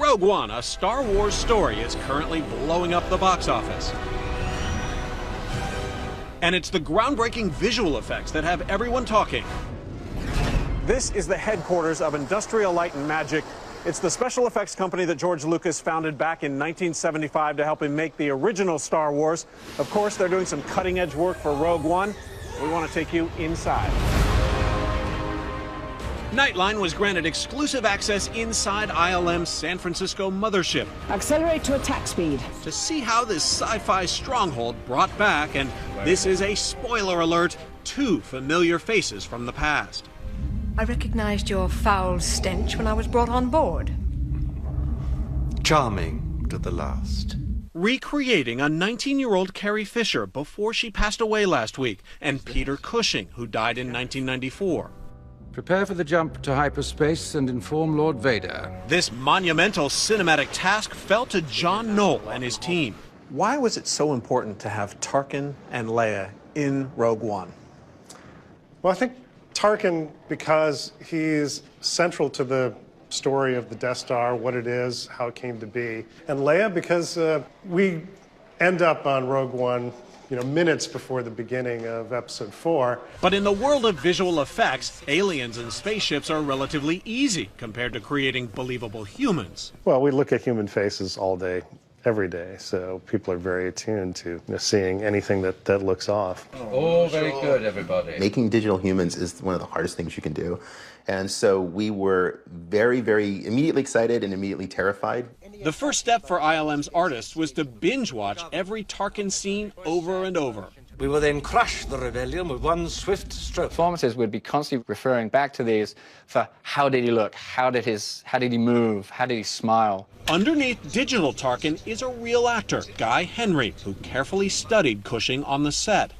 Rogue One, a Star Wars story, is currently blowing up the box office. And it's the groundbreaking visual effects that have everyone talking. This is the headquarters of Industrial Light and Magic. It's the special effects company that George Lucas founded back in 1975 to help him make the original Star Wars. Of course, they're doing some cutting-edge work for Rogue One. We want to take you inside. Nightline was granted exclusive access inside ILM's San Francisco mothership. Accelerate to attack speed. To see how this sci-fi stronghold brought back, and this is a spoiler alert, 2 familiar faces from the past. I recognized your foul stench when I was brought on board. Charming to the last. Recreating a 19-year-old Carrie Fisher before she passed away last week, and Peter Cushing, who died in 1994. Prepare for the jump to hyperspace and inform Lord Vader. This monumental cinematic task fell to John Knoll and his team. Why was it so important to have Tarkin and Leia in Rogue One? Well, I think Tarkin, because he's central to the story of the Death Star, what it is, how it came to be. And Leia, because we end up on Rogue One, minutes before the beginning of Episode 4. But in the world of visual effects, aliens and spaceships are relatively easy compared to creating believable humans. Well, we look at human faces all day, every day, so people are very attuned to seeing anything that looks off. Oh, very good, everybody. Making digital humans is one of the hardest things you can do. And so we were very, very immediately excited and immediately terrified. The first step for ILM's artists was to binge watch every Tarkin scene over and over. We will then crush the rebellion with one swift stroke. Performances would be constantly referring back to these for how did he look, how did he move, how did he smile. Underneath digital Tarkin is a real actor, Guy Henry, who carefully studied Cushing on the set.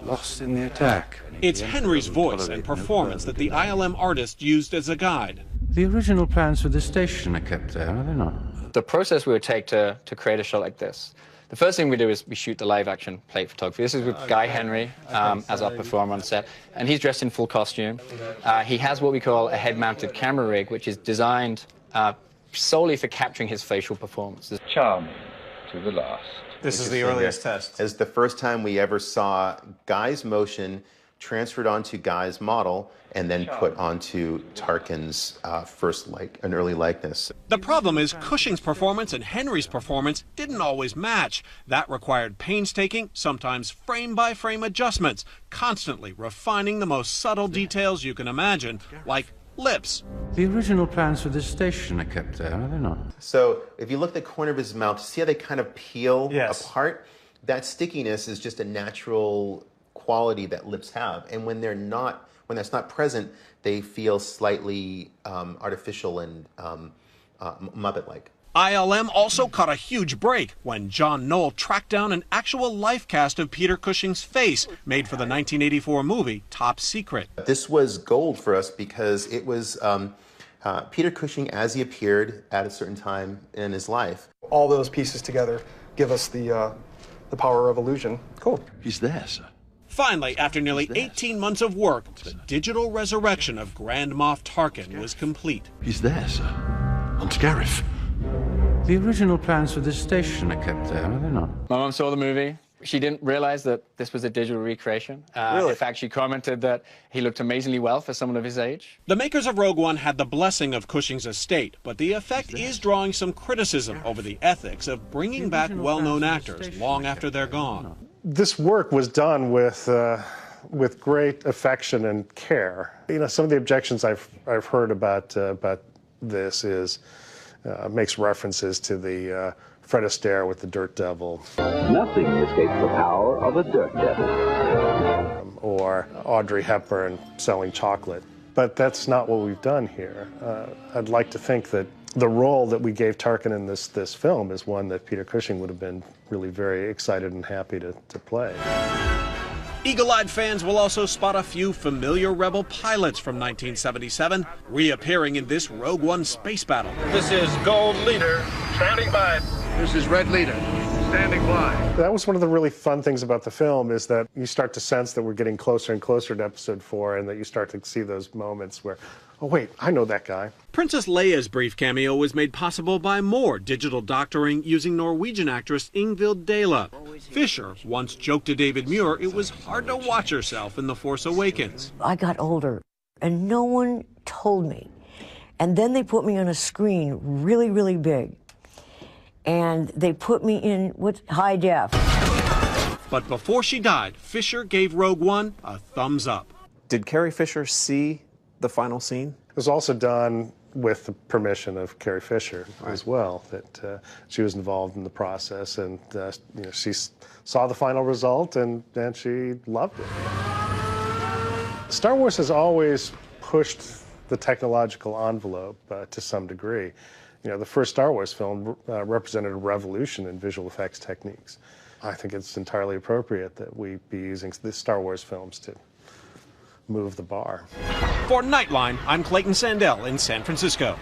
Lost in the attack. It's Henry's voice and performance that the ILM artist used as a guide. The original plans for this station are kept there, are they not? The process we would take to create a shot like this. The first thing we do is we shoot the live-action plate photography. This is with Guy Henry as our performer on set, and he's dressed in full costume. He has what we call a head-mounted camera rig, which is designed solely for capturing his facial performances. Charming to the last. This is the earliest test. As the first time we ever saw Guy's motion transferred onto Guy's model and then put onto Tarkin's an early likeness. The problem is Cushing's performance and Henry's performance didn't always match. That required painstaking, sometimes frame-by-frame adjustments, constantly refining the most subtle details you can imagine, like lips. The original plans for this station are kept there, are they not? So if you look at the corner of his mouth, see how they kind of peel apart? That stickiness is just a natural quality that lips have. And when that's not present, they feel slightly artificial and Muppet-like. ILM also caught a huge break when John Knoll tracked down an actual life cast of Peter Cushing's face, made for the 1984 movie Top Secret. This was gold for us because it was Peter Cushing as he appeared at a certain time in his life. All those pieces together give us the power of illusion. Cool. He's there, sir. Finally, after nearly 18 months of work, the digital resurrection of Grand Moff Tarkin was complete. He's there, sir. On Scarif. The original plans for this station are kept there, are they not? My mom saw the movie. She didn't realize that this was a digital recreation. Really? In fact, she commented that he looked amazingly well for someone of his age. The makers of Rogue One had the blessing of Cushing's estate, but the effect is drawing some criticism over the ethics of bringing back well-known actors long after they're gone. This work was done with great affection and care. Some of the objections I've heard about this is makes references to the Fred Astaire with the Dirt Devil. Nothing escapes the power of a Dirt Devil. Or Audrey Hepburn selling chocolate. But that's not what we've done here. I'd like to think that the role that we gave Tarkin in this film is one that Peter Cushing would have been really very excited and happy to play. Eagle-eyed fans will also spot a few familiar Rebel pilots from 1977 reappearing in this Rogue One space battle. This is Gold Leader, standing by. This is Red Leader, standing by. That was one of the really fun things about the film, is that you start to sense that we're getting closer and closer to Episode 4, and that you start to see those moments where oh wait, I know that guy. Princess Leia's brief cameo was made possible by more digital doctoring using Norwegian actress Ingvild Dale. Fisher once joked to David Muir it was hard to watch herself in The Force Awakens. I got older, and no one told me. And then they put me on a screen really, really big. And they put me in high def. But before she died, Fisher gave Rogue One a thumbs up. Did Carrie Fisher see the final scene? It was also done with the permission of Carrie Fisher as well, that she was involved in the process, and she saw the final result and she loved it. Star Wars has always pushed the technological envelope to some degree. The first Star Wars film represented a revolution in visual effects techniques. I think it's entirely appropriate that we be using the Star Wars films to move the bar. For Nightline, I'm Clayton Sandell in San Francisco.